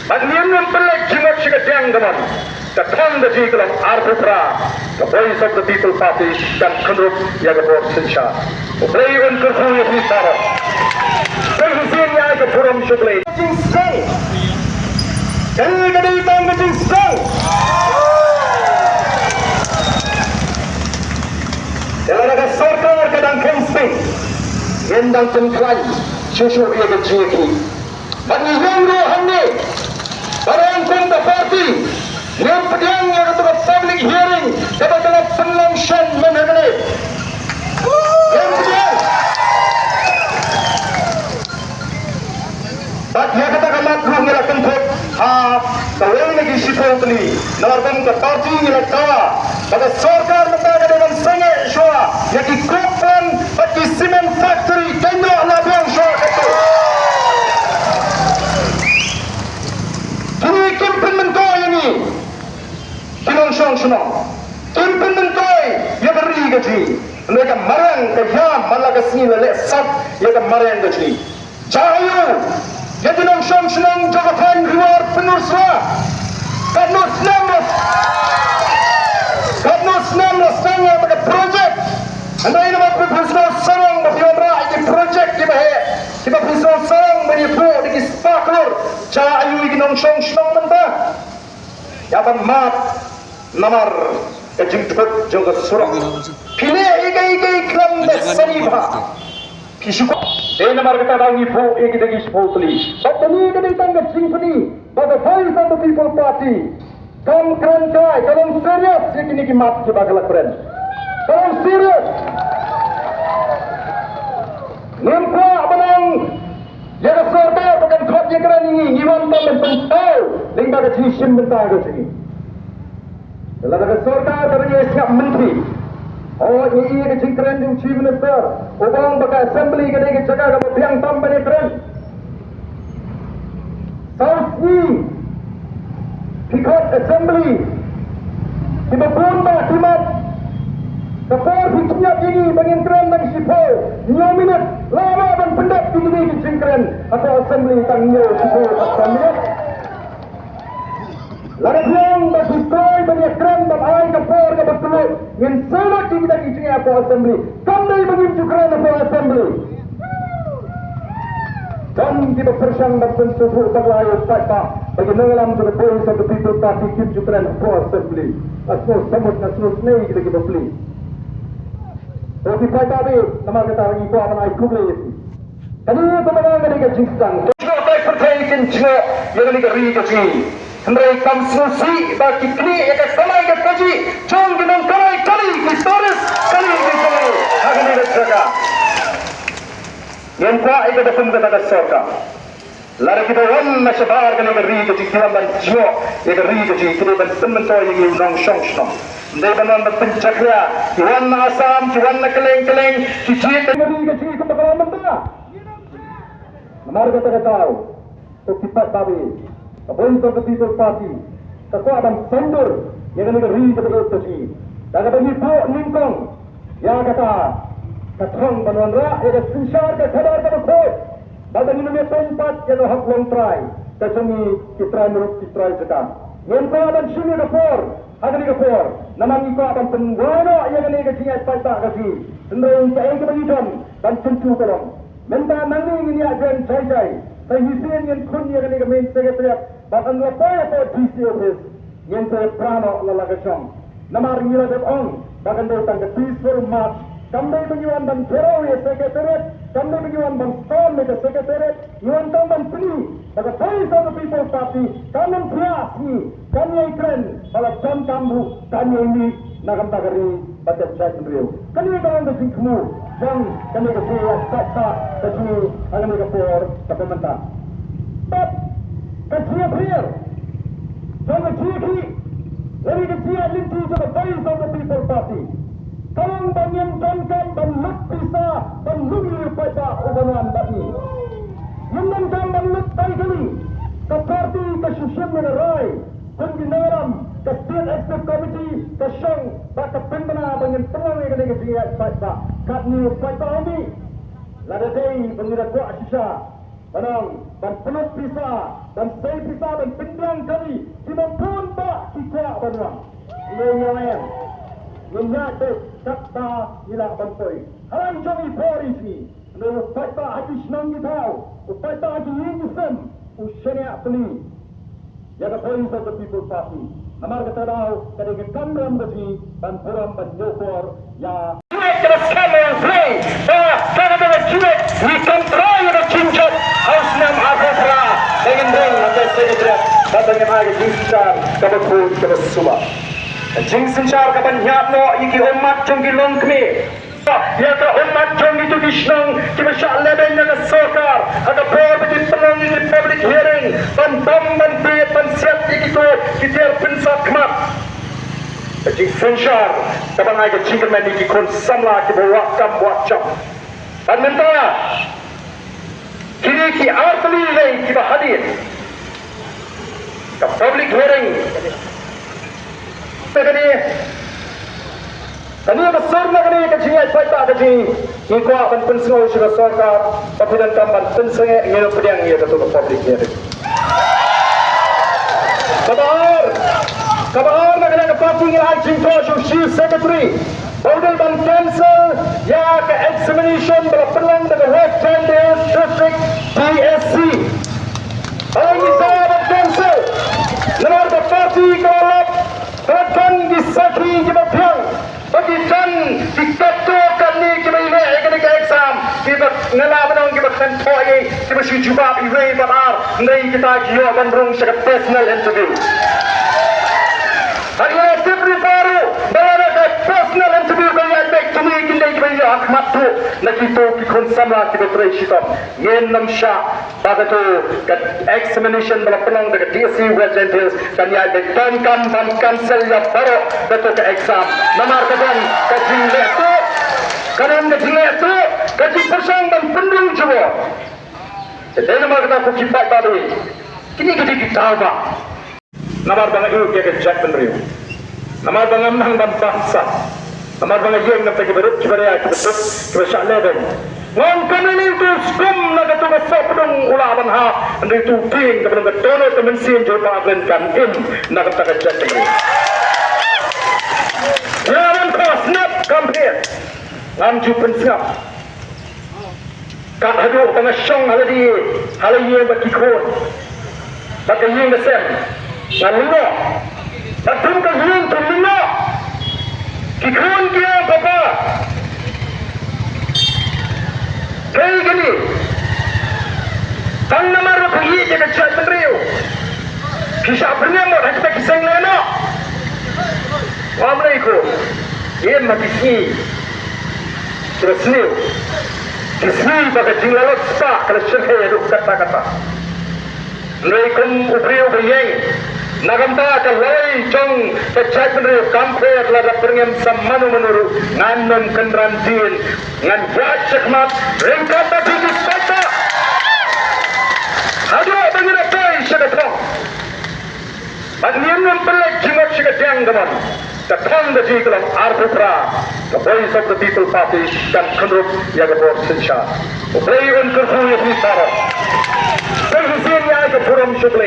Magniam pelak jimat siga jang gaman. The tongue the jiglam Arputra, the voice of the people party, dan Kundrup Yagapur Sinsha. Play on Kurfu Yisara. Play Hussein Yagapuram Shuglay. Kali tanggung strong. Dalam ada sarkar kadang kensing, gendang tengkai, susu ia berjeki. Bagi hingga hande, barang kunda parti, yang pedang yang ketua public hearing, dapat dalam penlangshan mengenai. Yang pedang. Bagi yang kata kamat belum ngelakukan pun, kawin lagi sifat ini, nalarkan ke parti ngelakukan. Pada sarkar mentara dengan sangat syua, yang ikutkan bagi cement factory kendra labang syua itu. Kini kempen mentoy ini, kinong syong syong, kempen mentoy yang beri gaji. Mereka marang kejam, malah kesini lelak sab, yang marang gaji. Cahayu, yang kinong syong syong jawatan reward penuh syua, penuh selamat. Karena senang rasanya pada projek. Anda ini mampu berusaha sarang bagi orang ini projek di bawah. Kita berusaha sarang bagi buat di spaklor. Cara ayu ini nongshong senang mentah. Yapan mat namar kejeng cepet jenggot surau. Pilih ikai kelam desaniba. Kisuko. Ini namar kita tahu ibu ini dari sepuluh. Sabtu ini kita tangga symphony. Pada voice of the people party. Kam kerantai, kalau serius, ini mat kita galak friend. Kalau serius, nampak menang, jaga sarkar bukan kod yang keren ini, iwan tamen pentau, lingkar kejisim bentang ke sini. Dalam jaga sarkar ternyata siap menteri. Oh, ini kecil keren yang chief minister, orang baka assembly kadang jaga kalau biang tambah ni keren. South East. Ikut assembly, kita bomba timat, kapal hikmat ini bagi keren bagi sipol, nyominat lama dan pendat tinggi di cingkren atau assembly tangyo sipol atau minat. Lalu yang bagi koi bagi keren dan ay kapal kapal telur, yang sangat kita kicing atau assembly, kami bagi cingkren atau assembly. Dan kita bersang dan pensusul berlayar saja bagi mengelam to the voice of the people party keep Ukraine for assembly. Asal samut nasional snake kita beli. Tapi pada hari nama kita hari itu akan ikut lagi. Kali ini pemenang mereka jingsang. Juga tak percaya juga yang mereka riaji. Mereka kamsusi bagi kini yang sama yang kaji. Jom kita kali historis kali ini akan dilaksanakan. Yang tak itu datang kepada sarkar. Lari kita wan masyarakat yang beri kejikiran dan jiwa yang beri kejikiran dan teman-teman yang undang syong-syong. Mereka menambah pencakria, kiwan asam, kiwan keleng-keleng, kicit yang beri kejikiran kepada mentera. Mari kita tahu, kekipat babi, kepoin terketidur parti, kekuatan sendur yang beri kejikiran. Dan bagi buat ningkong, yang kata, katong panwanra, yang sinsar ke sadar ke bekot. Badan ini tempat yang hak long try, kesemi kitrai menurut kitrai sedang. Yang kau akan sini kepor, ada di kepor. Namun kau akan pengguna yang ini kecingat pada kasih. Sendiri saya kebencian dan tentu kolom. Mentah nanti ini akan cai. Saya Hussein yang kun yang ini kemen sekretariat. Bahkan lepas apa DC office yang saya prano lalakasong. Nama ringgila depong. Bahkan datang ke peaceful march. Kami menyuan dan terawih sekretariat. Kami menyuan dan storm ke sekretariat. Yuan tamban peni. Pada voice of the people party. Kami prias ni. Kami ikren. Pada jam kambu. Kami ini. Nakam takari. Baca cek sendiri. Kami dalam kesing kamu. Jang kami kesih. Saksa. Kesih. Kami kepor. Kepementah. But. Kesih prier. Jang kesih ki. Lagi kesih linti to the voice of the people party. Kalang banyan kankan dan lut bisa dan lumir pada ubanan bagi. Yang kankan dan lut taikali. Ke parti ke susun menerai. Pembinaram ke state executive committee ke syang. Baka pembina banyan terang yang kena kesihat pada. Kat ni pada ini. Lada day pengira kuat sisa. Panang. dan peluk pisah, dan saya pisah dan pindang kami, dimempun tak kita beruang. Lenyayan, menyadap sakta ila bantoy. Halang jami poris ni, menurut fakta hati senang kita, fakta hati ini sem, usianya beli. Yang polis of the People's Party. Namar kata tahu, kadang kamram besi, dan puram bernyokor, ya. Kita sekarang play, karena dengan cuek, we can try the cincot, house nam afra, dengan ring, nanti saya kira, katanya lagi jingsar, kapan pun kapan suba. Jingsar kapan nyapno, iki umat jonggi long kami. Ya ke umat jonggi tu disnong, kita syak leben yang sokar, ada public penong di public hearing, bantam bantet bansiat iki tu, kita pensat kemat. Jadi sensar, kapan lagi jingkir mandi kikon samla kita wakam wakam. Dan mentara, kini ki artli lagi kita hadir ke public hearing. Kani besar nak ni kecil tak kecil. Iko akan pensau sudah sorkar, tapi dan kampan pensau ngelo pedang ia ke public hearing. Kabar nak kena parti ngai cinta chief secretary. Baudel dan cancel ya ke examination berpelang dengan West Bengal District DSC. Kalau kita ada cancel, nomor parti kolap, bahkan disaki kita biang. Bagikan dikatakan ni kita ini akan ke exam. Kita ngalaman kita kentoi, kita sujubab iwe banar. Ngai kita jio bandrung sekat personal interview. Hari ini Februari baru dalam ada personal interview kaya baik tumi kindai kaya akmat tu nak itu kikon samla kita terisitam yen nam sya pada tu kat examination bala penang dekat DSC West Bengal kan ya baik kan cancel ya baru betul ke exam namar kadan kaji leto kanan kaji leto kaji persang dan pendung jua jadi namar kata aku kipak tadi kini kita ba namar bang iu ke Jack Benriu namar bang amnang dan bangsa namar bang iu nak pergi berut kibaya kibetut kibasyak leben ngon kami ni tu skum nak tu besok pedung ulaban ha andai tu ting kepada tono temen sin jumpa kan in nak kata Jack Benriu jangan kau snap come here ngam jupen snap kat hadu pengasyong haladi bakikon bakal yang besar Nalina, atum kajian tu lina, kikun kia bapa, kaya gini, tang nama rapi je kecil Benriu, kisah bernama kita kisah lena, Assalamualaikum, ia mati sini, terus sini bagai tinggal sah kalau cerita itu kata-kata. Mereka ubriu berjaya, nagamta kalai jong kecak Benriu kampret ladap perngem samanu menuru nganom kenrantin ngan wajak mat ringkat bagi kita. Aduh bagaimana tay sedekah. Bagnian pelak jimat sekadang gaman. Datang dari kelam Arputra, the Voice of the People Party dan Kendrup Yagapur Sinsha. Ubriu kerfu yang disara. Terusnya ke Puram Syukli.